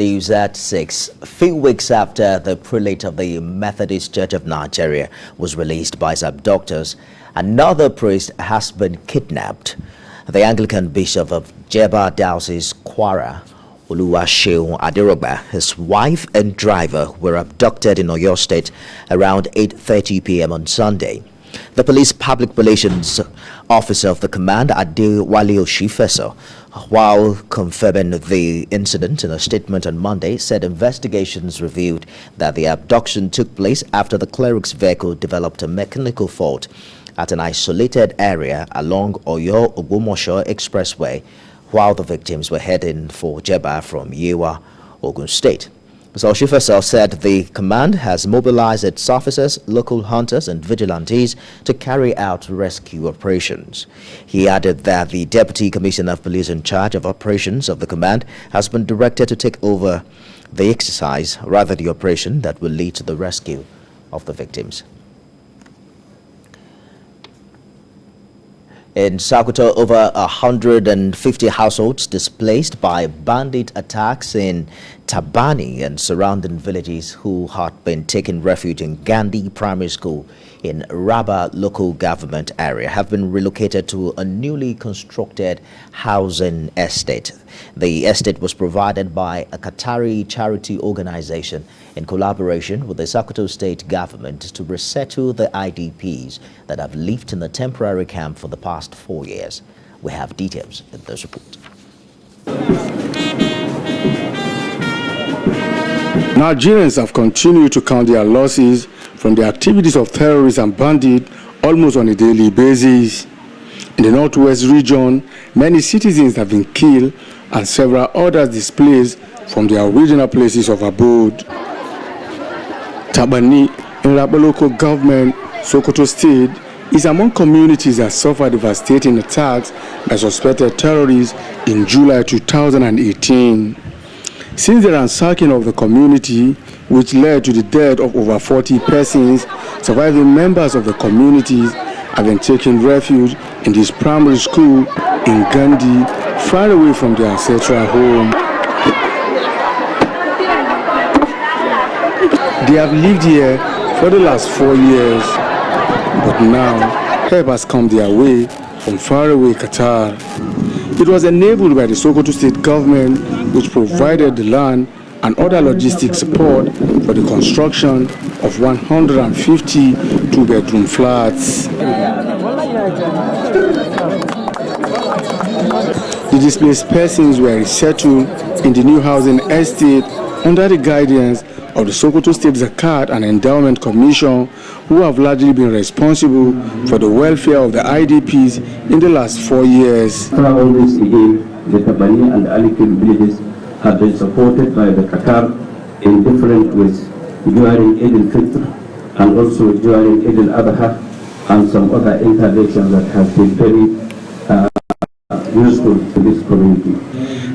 News at 6. A few weeks after the prelate of the Methodist Church of Nigeria was released by his abductors, another priest has been kidnapped. The Anglican Bishop of Jeba Diocese, Kwara, Oluwaseun Aderogba, his wife and driver were abducted in Oyo State around 8:30 p.m. on Sunday. The police public relations officer of the command, Adewale Oshifeso, while confirming the incident in a statement on Monday, said investigations revealed that the abduction took place after the cleric's vehicle developed a mechanical fault at an isolated area along Oyo-Ogbomoso Expressway while the victims were heading for Jeba from Yewa, Ogun State. Mr. Oshifeso said the command has mobilized its officers, local hunters and vigilantes to carry out rescue operations. He added that the Deputy Commissioner of Police in charge of operations of the command has been directed to take over the exercise, rather the operation that will lead to the rescue of the victims. In Sokoto, over 150 households displaced by bandit attacks in Tabani and surrounding villages who had been taking refuge in Gandhi Primary School in Raba local government area have been relocated to a newly constructed housing estate. The estate was provided by a Qatari charity organization in collaboration with the Sokoto state government to resettle the IDPs that have lived in the temporary camp for the past 4 years. We have details in this report. Nigerians have continued to count their losses from the activities of terrorists and bandits almost on a daily basis. In the northwest region, many citizens have been killed and several others displaced from their original places of abode. Tabani, in Raba local government, Sokoto State, is among communities that suffered devastating attacks by suspected terrorists in July 2018. Since the ransacking of the community, which led to the death of over 40 persons, surviving members of the communities have been taking refuge in this primary school in Gandhi, far away from their ancestral home. They have lived here for the last 4 years, but now help has come their way from faraway Qatar. It was enabled by the Sokoto state government, which provided the land and other logistic support for the construction of 150 two-bedroom flats. The displaced persons were resettled in the new housing estate under the guidance of the Sokoto State Zakat and Endowment Commission, who have largely been responsible for the welfare of the IDPs in the last 4 years. All this again, the Tabani and Alikil villages have been supported by the Qatar in different ways, during Eid al-Fitr and also during Eid al-Adha and some other interventions that have been very useful to this community.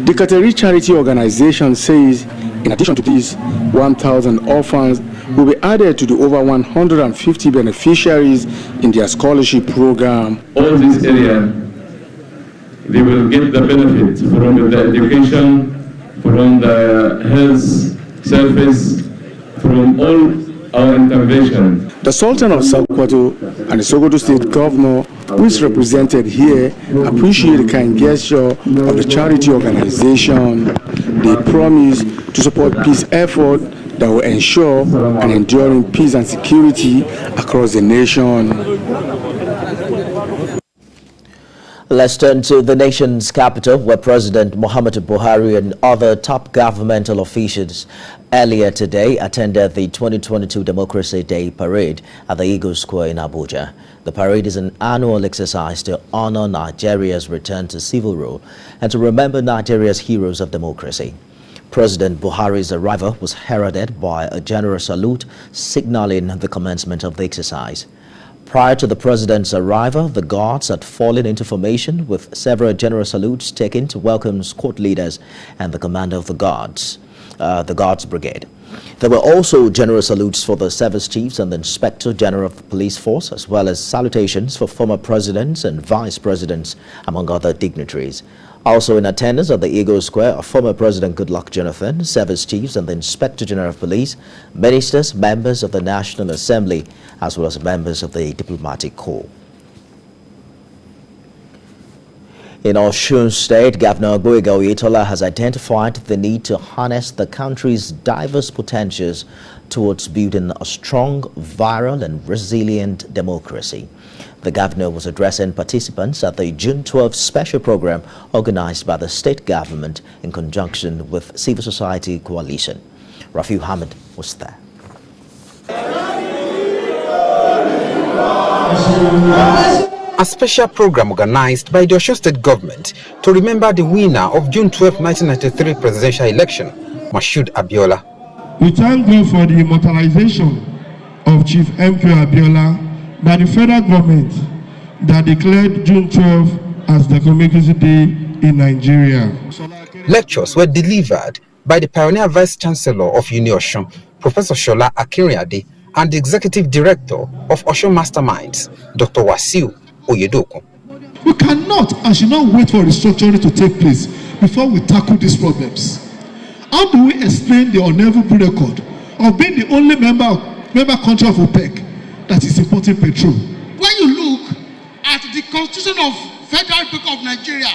The Qatari charity organization says, in addition to these, 1,000 orphans will be added to the over 150 beneficiaries in their scholarship program. All this area, they will get the benefit from the education, from the health service, from all our intervention. The Sultan of Sokoto and the Sokoto State Governor, who is represented here, appreciate the kind gesture of the charity organization. They promise to support peace efforts that will ensure an enduring peace and security across the nation. Let's turn to the nation's capital, where President Muhammadu Buhari and other top governmental officials earlier today attended the 2022 Democracy Day Parade at the Eagle Square in Abuja. The parade is an annual exercise to honor Nigeria's return to civil rule and to remember Nigeria's heroes of democracy. President Buhari's arrival was heralded by a general salute, signaling the commencement of the exercise. Prior to the president's arrival, the guards had fallen into formation, with several general salutes taken to welcome squad leaders and the commander of the guards. the Guards Brigade. There were also general salutes for the service chiefs and the Inspector General of the Police Force, as well as salutations for former presidents and vice presidents, among other dignitaries. Also in attendance at the Eagle Square are former President Goodluck Jonathan, service chiefs and the Inspector General of Police, ministers, members of the National Assembly, as well as members of the Diplomatic Corps. In Osun State, Governor Oyetola has identified the need to harness the country's diverse potentials towards building a strong, viral and resilient democracy. The governor was addressing participants at the June 12 special program organized by the state government in conjunction with Civil Society Coalition. Rafiu Hamid was there. A special program organized by the Osun State government to remember the winner of June 12, 1993 presidential election, Moshood Abiola. We thank God for the immortalization of Chief M.K. Abiola by the federal government that declared June 12 as the Democracy Day in Nigeria. Lectures were delivered by the pioneer Vice Chancellor of UniOsun, Professor Shola Akinriade, and the Executive Director of Osun Masterminds, Dr. Wasiu Oyedoku. We cannot and should not wait for restructuring to take place before we tackle these problems. How do we explain the unenviable record of being the only member country of OPEC that is importing petrol? When you look at the Constitution of Federal Republic of Nigeria,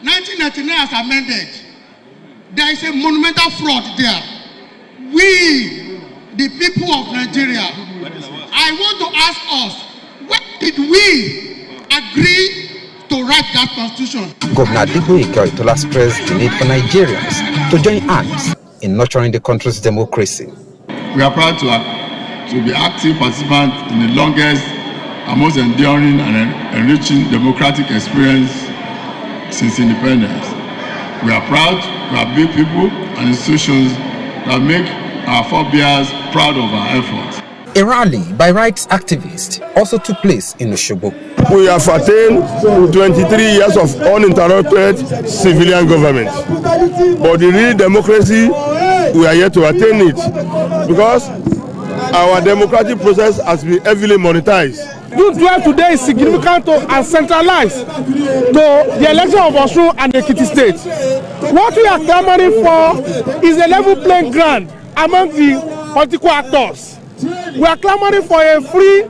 1999 as amended, there is a monumental fraud there. We, the people of Nigeria, I want to ask us, when did we agree to write that constitution? Governor Oyetola stressed the need for Nigerians to join hands in nurturing the country's democracy. We are proud to be active participants in the longest and most enduring and enriching democratic experience since independence. We are proud to have big people and institutions that make our forebears proud of our efforts. A rally by rights activists also took place in Osogbo. We have attained 23 years of uninterrupted civilian government. But the real democracy, we are yet to attain it because our democratic process has been heavily monetized. June 12 today is significant and centralized to the election of Osun and Ekiti State. What we are clamoring for is a level playing ground among the political actors. We are clamoring for a free,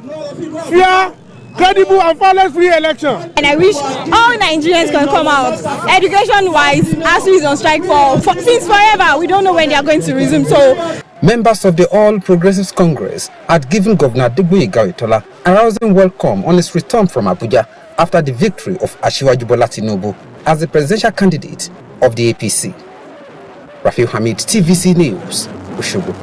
fair, credible and violence-free election. And I wish all Nigerians can come out. Education-wise, ASU is on strike since forever. We don't know when they are going to resume. So, members of the All Progressives Congress had given Governor Oyetola a rousing welcome on his return from Abuja after the victory of Asiwaju Bola Tinubu as the presidential candidate of the APC. Rafiu Hamid, TVC News, Osogbo.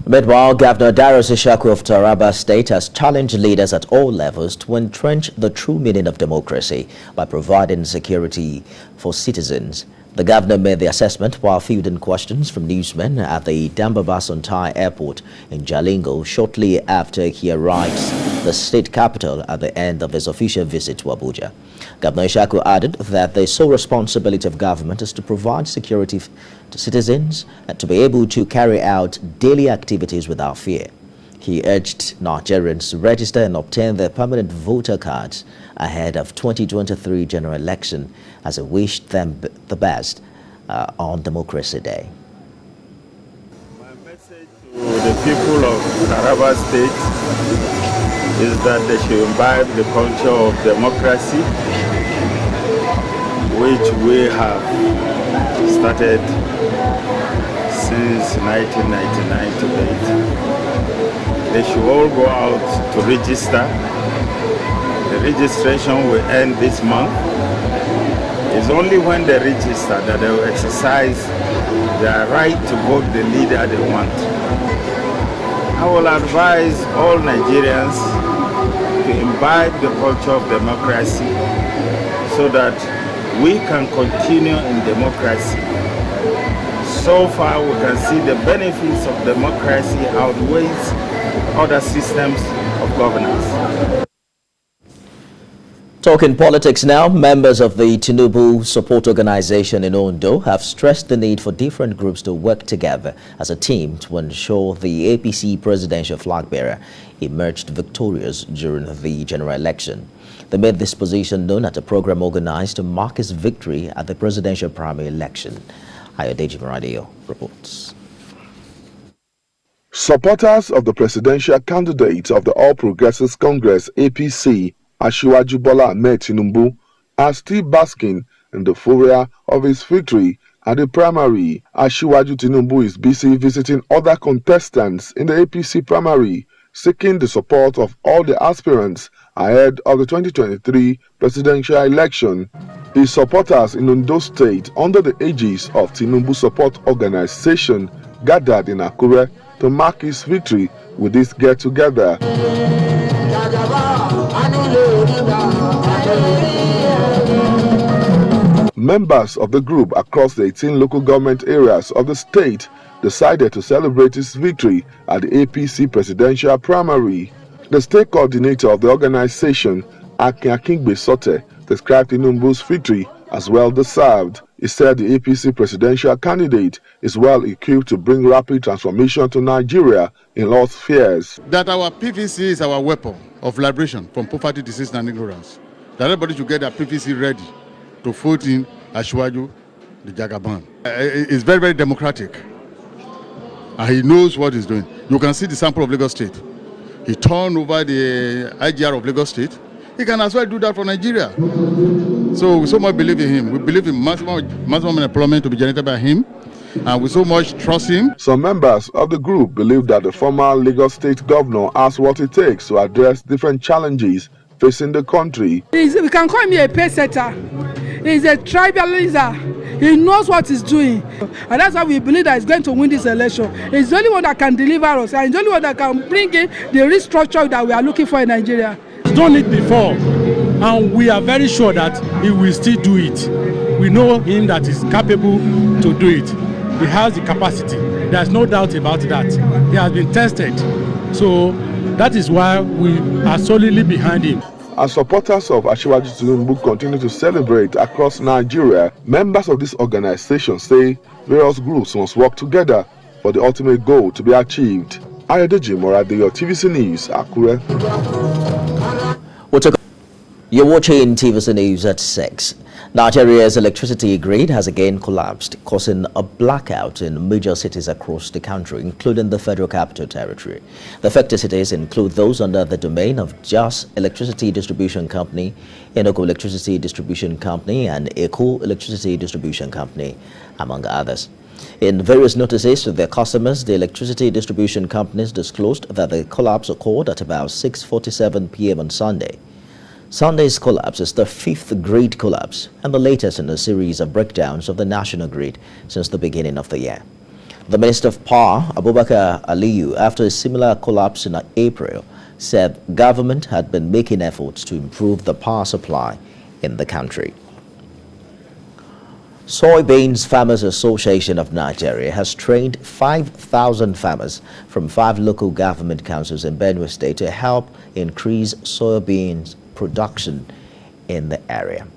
Meanwhile, Governor Darius Ishaku of Taraba State has challenged leaders at all levels to entrench the true meaning of democracy by providing security for citizens. The governor made the assessment while fielding questions from newsmen at the Dambaba-Sontai Airport in Jalingo shortly after he arrived the state capital at the end of his official visit to Abuja. Governor Ishaku added that the sole responsibility of government is to provide security to citizens and to be able to carry out daily activities without fear. He urged Nigerians to register and obtain their permanent voter cards ahead of 2023 general election as he wished them the best on Democracy Day. My message to the people of Taraba State is that they should imbibe the culture of democracy, which we have started since 1999 to date. They should all go out to register. The registration will end this month. It's only when they register that they will exercise their right to vote the leader they want. I will advise all Nigerians to imbibe the culture of democracy so that we can continue in democracy. So far we can see the benefits of democracy outweighs other systems of governance. Talking politics now, members of the Tinubu support organization in Ondo have stressed the need for different groups to work together as a team to ensure the APC presidential flag bearer emerged victorious during the general election. They made this position known at a program organized to mark his victory at the presidential primary election. Ayodeji Maradio reports. Supporters of the presidential candidate of the All Progressives Congress APC, Asiwaju Bola Ahmed Tinubu, are still basking in the euphoria of his victory at the primary. Asiwaju Tinubu is busy visiting other contestants in the APC primary, seeking the support of all the aspirants ahead of the 2023 presidential election. His supporters in Ondo State, under the aegis of Tinubu Support Organization, gathered in Akure to mark his victory with this get-together. Members of the group across the 18 local government areas of the state decided to celebrate his victory at the APC presidential primary. The state coordinator of the organization, Akin Akingbe Sote, described Tinubu's victory as well deserved. He said the APC presidential candidate is well equipped to bring rapid transformation to Nigeria in all spheres. That our PVC is our weapon of liberation from poverty, disease, and ignorance. That everybody should get their PVC ready to vote in Asiwaju, the Jagaban. It's very, very democratic. And he knows what he's doing. You can see the sample of Lagos State. He turned over the IGR of Lagos State. He can as well do that for Nigeria. So we so much believe in him. We believe in maximum employment to be generated by him. And we so much trust him. Some members of the group believe that the former Lagos State governor has what it takes to address different challenges facing the country. We can call him a pace setter. He's a tribalizer. He knows what he's doing. And that's why we believe that he's going to win this election. He's the only one that can deliver us. And he's the only one that can bring in the restructure that we are looking for in Nigeria. He's done it before. And we are very sure that he will still do it. We know him that he's capable to do it. He has the capacity. There's no doubt about that. He has been tested. So that is why we are solidly behind him. As supporters of Asiwaju Tinubu continue to celebrate across Nigeria, members of this organization say various groups must work together for the ultimate goal to be achieved. Ayodeji Maradio, TVC News, Akure. You're watching TVC News at 6. Nigeria's electricity grid has again collapsed, causing a blackout in major cities across the country, including the Federal Capital Territory. The affected cities include those under the domain of Jas Electricity Distribution Company, Enugu Electricity Distribution Company, and Eko Electricity Distribution Company, among others. In various notices to their customers, the electricity distribution companies disclosed that the collapse occurred at about 6:47 p.m. on Sunday. Sunday's collapse is the fifth grid collapse and the latest in a series of breakdowns of the national grid since the beginning of the year. The Minister of Power, Abubakar Aliyu, after a similar collapse in April, said government had been making efforts to improve the power supply in the country. Soybeans Farmers Association of Nigeria has trained 5,000 farmers from 5 local government councils in Benue State to help increase soybeans production in the area.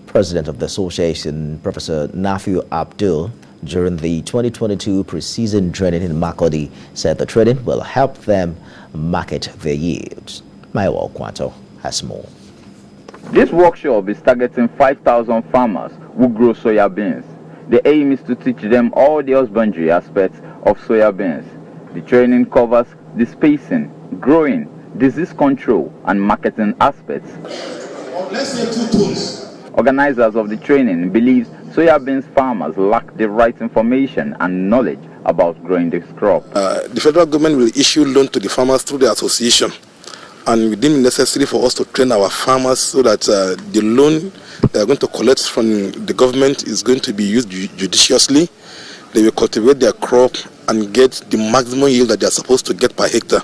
President of the association, Professor Nafiu Abdul, during the 2022 pre-season training in Makurdi, said the training will help them market their yields. Maiwa Okwato has more. This workshop is targeting 5,000 farmers who grow soya beans. The aim is to teach them all the husbandry aspects of soya beans. The training covers the spacing, growing, disease control, and marketing aspects. Let's say 2 tools. Organizers of the training believe soya beans farmers lack the right information and knowledge about growing this crop. The federal government will issue loan to the farmers through the association, and we deem it necessary for us to train our farmers so that the loan they are going to collect from the government is going to be used judiciously. They will cultivate their crop and get the maximum yield that they are supposed to get per hectare.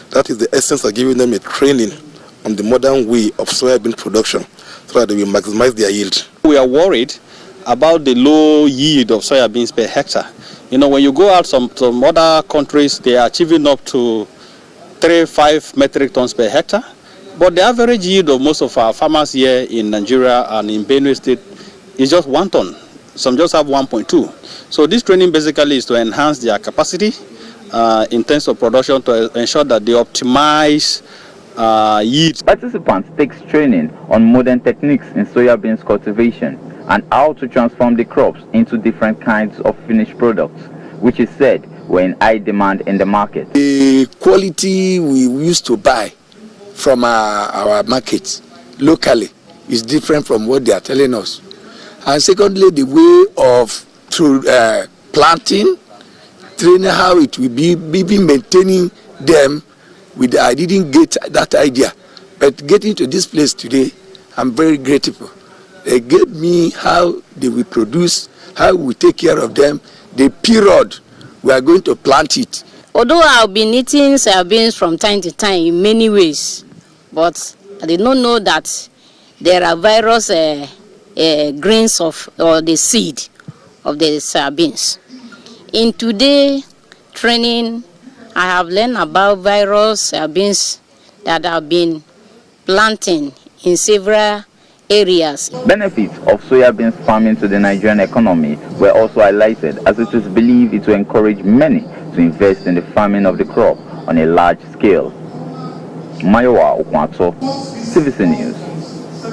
That is the essence of giving them a training on the modern way of soybean production so that they will maximize their yield. We are worried about the low yield of soybeans per hectare. You know, when you go out some other countries, they are achieving up to 3-5 metric tons per hectare. But the average yield of most of our farmers here in Nigeria and in Benue State is just 1 ton. Some just have 1.2. So this training basically is to enhance their capacity in terms of production to ensure that they optimize yield. Participants take training on modern techniques in soya beans cultivation and how to transform the crops into different kinds of finished products, which is said were in high demand in the market. The quality we used to buy from our markets locally is different from what they are telling us. And secondly, the way of through planting, training, how it will be maintaining them. I didn't get that idea, but getting to this place today, I'm very grateful. They gave me how they will produce, how we take care of them, the period we are going to plant it. Although I've been eating soybeans from time to time in many ways, but I did not know that there are various grains of or the seed of the soybeans. In today's training, I have learned about various soybeans that have been planting in several areas. Benefits of soybeans farming to the Nigerian economy were also highlighted, as it is believed it will encourage many to invest in the farming of the crop on a large scale. Mayowa Okwato, CVC News,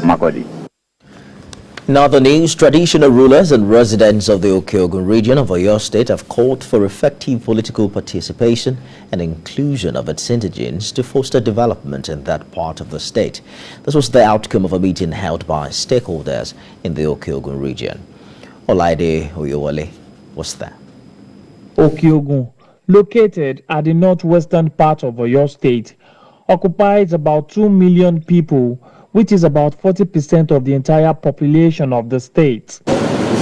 Makodi. In other news, traditional rulers and residents of the Okeogun region of Oyo State have called for effective political participation and inclusion of its indigents to foster development in that part of the state. This was the outcome of a meeting held by stakeholders in the Okeogun region. Olaide Oyewole was there. Okeogun, located at the northwestern part of Oyo State, occupies about 2 million people, which is about 40% of the entire population of the state.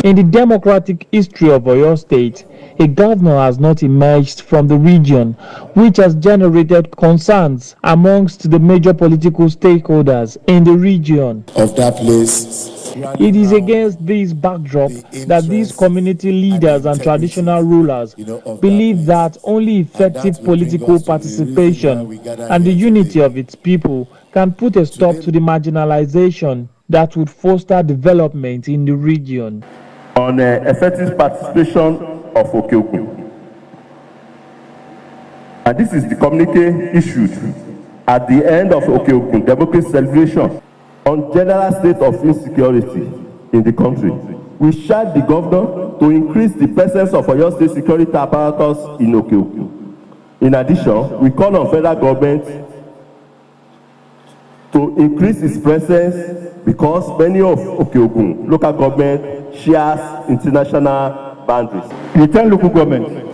In the democratic history of Oyo State, a governor has not emerged from the region, which has generated concerns amongst the major political stakeholders in the region. Of that place. It is against this backdrop that these community leaders and traditional rulers believe that only effective political participation and the unity of its people can put a stop to the marginalization that would foster development in the region. On effective participation of Okeogun. And this is the communique issued at the end of Okeogun democracy celebration on general state of insecurity in the country. We charge the governor to increase the presence of Oyo State security apparatus in Okeogun. In addition, we call on federal government to increase its presence because many of Okeogun local government shares international boundaries. You 10 local governments.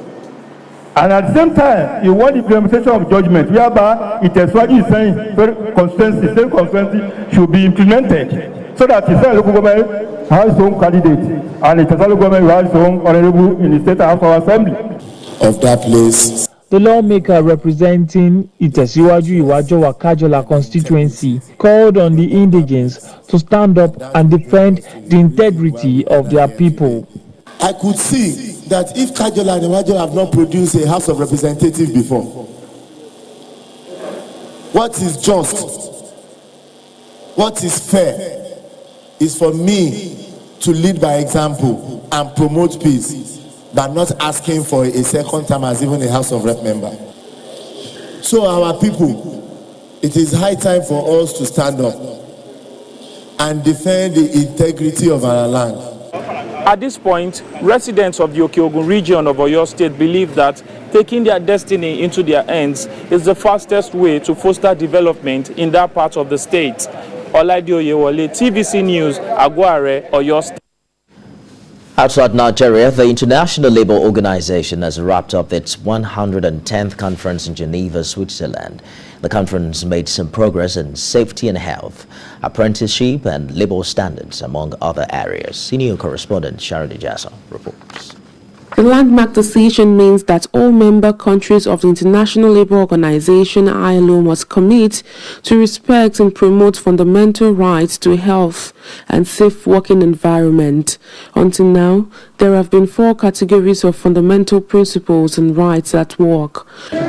And at the same time, you want the implementation of judgment, whereby it is what you're saying, same constituency should be implemented, so that the same local government has its own candidate, and the local government has its own honorable in the state house of assembly. Of that place. The lawmaker representing Itesiwaju Iwajowa Kajola constituency called on the indigents to stand up and defend the integrity of their people. I could see that if Kajola and Iwajowa have not produced a House of Representatives before, what is just, what is fair, is for me to lead by example and promote peace, but not asking for a second term as even a House of Rep member. So our people, it is high time for us to stand up and defend the integrity of our land. At this point, residents of the Okeogun region of Oyo State believe that taking their destiny into their hands is the fastest way to foster development in that part of the state. Olaide Oyewole, TVC News, Aguare, Oyo State. Outside Nigeria, the International Labour Organization has wrapped up its 110th conference in Geneva, Switzerland. The conference made some progress in safety and health, apprenticeship and labour standards, among other areas. Senior correspondent Sharon Ijasa reports. The landmark decision means that all member countries of the International Labour Organization (ILO) must commit to respect and promote fundamental rights to health and safe working environment. Until now, there have been 4 categories of fundamental principles and rights at work.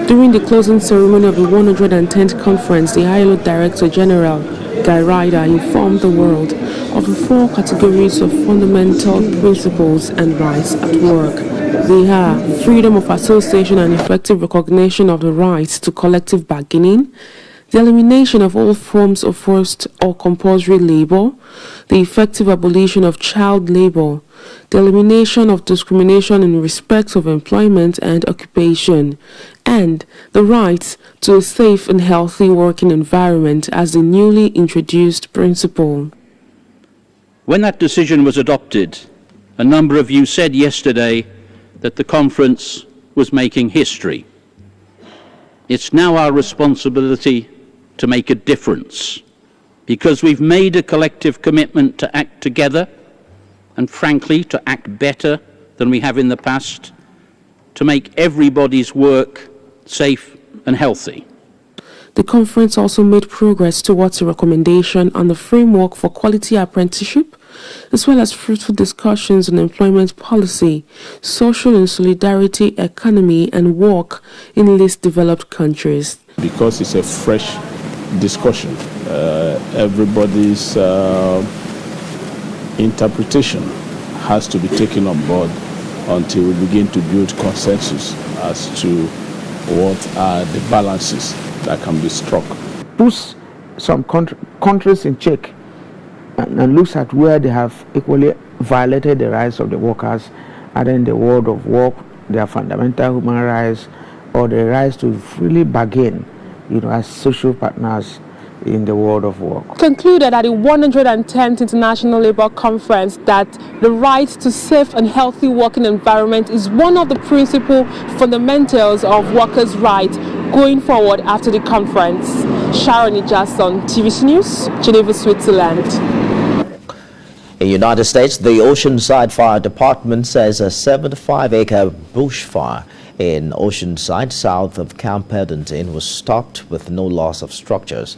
During the closing ceremony of the 110th conference, the ILO Director General Guy Ryder informed the world of the 4 categories of fundamental principles and rights at work. They are freedom of association and effective recognition of the rights to collective bargaining, the elimination of all forms of forced or compulsory labor, the effective abolition of child labor, the elimination of discrimination in respect of employment and occupation, and the right to a safe and healthy working environment as the newly introduced principle. When that decision was adopted, a number of you said yesterday that the conference was making history. It's now our responsibility to make a difference, because we've made a collective commitment to act together and, frankly, to act better than we have in the past, to make everybody's work safe and healthy. The conference also made progress towards a recommendation on the framework for quality apprenticeship, as well as fruitful discussions on employment policy, social and solidarity economy, and work in least developed countries. Because it's a fresh discussion, everybody's interpretation has to be taken on board until we begin to build consensus as to what are the balances that can be struck. Puts some countries in check and looks at where they have equally violated the rights of the workers, either in the world of work, their fundamental human rights, or the rights to freely bargain, as social partners in the world of work. Concluded at the 110th International Labour Conference that the right to safe and healthy working environment is one of the principal fundamentals of workers' rights going forward after the conference. Sharon Ijason, TVC News, Geneva, Switzerland. In the United States, the Oceanside Fire Department says a 75-acre bushfire in Oceanside, south of Camp Pendleton, was stopped with no loss of structures,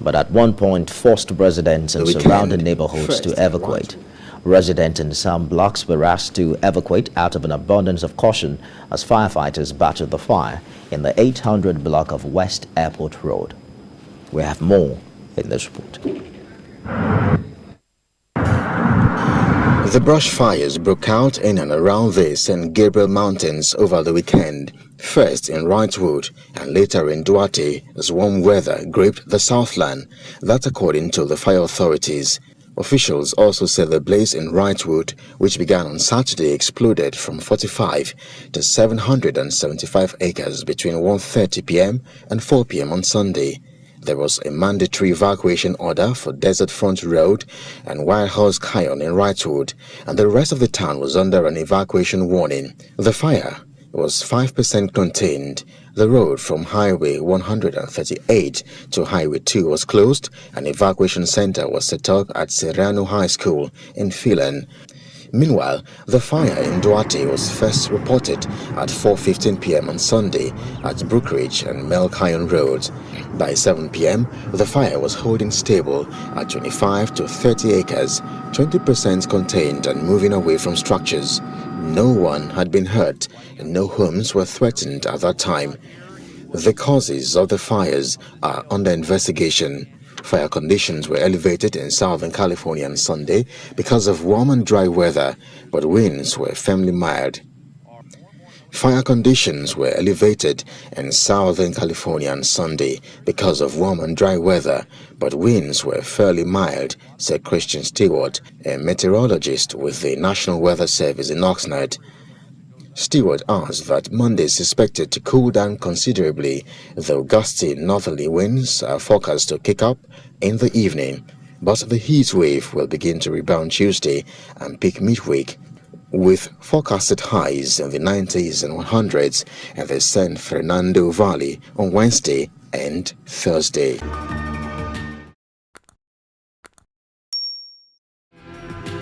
but at one point forced residents in surrounding neighborhoods to evacuate. Residents in some blocks were asked to evacuate out of an abundance of caution as firefighters battled the fire in the 800 block of West Airport Road. We have more in this report. The brush fires broke out in and around the St. Gabriel Mountains over the weekend, first in Wrightwood and later in Duarte as warm weather gripped the Southland. That's according to the fire authorities. Officials also said the blaze in Wrightwood, which began on Saturday, exploded from 45 to 775 acres between 1:30 p.m. and 4 p.m. on Sunday. There was a mandatory evacuation order for Desert Front Road and Wild Horse Canyon in Wrightwood, and the rest of the town was under an evacuation warning. The fire was 5% contained. The road from Highway 138 to Highway 2 was closed. An evacuation center was set up at Serrano High School in Phelan. Meanwhile, the fire in Duarte was first reported at 4:15 p.m. on Sunday at Brookridge and Mel Canyon Roads. By 7 p.m., the fire was holding stable at 25 to 30 acres, 20% contained and moving away from structures. No one had been hurt and no homes were threatened at that time. The causes of the fires are under investigation. Fire conditions were elevated in Southern California on Sunday because of warm and dry weather, but winds were firmly mild. Fire conditions were elevated in Southern California on Sunday because of warm and dry weather, but winds were fairly mild, said Christian Stewart, a meteorologist with the National Weather Service in Oxnard. Stewart adds that Monday is expected to cool down considerably, though gusty northerly winds are forecast to kick up in the evening. But the heat wave will begin to rebound Tuesday and peak midweek, with forecasted highs in the 90s and 100s in the San Fernando Valley on Wednesday and Thursday.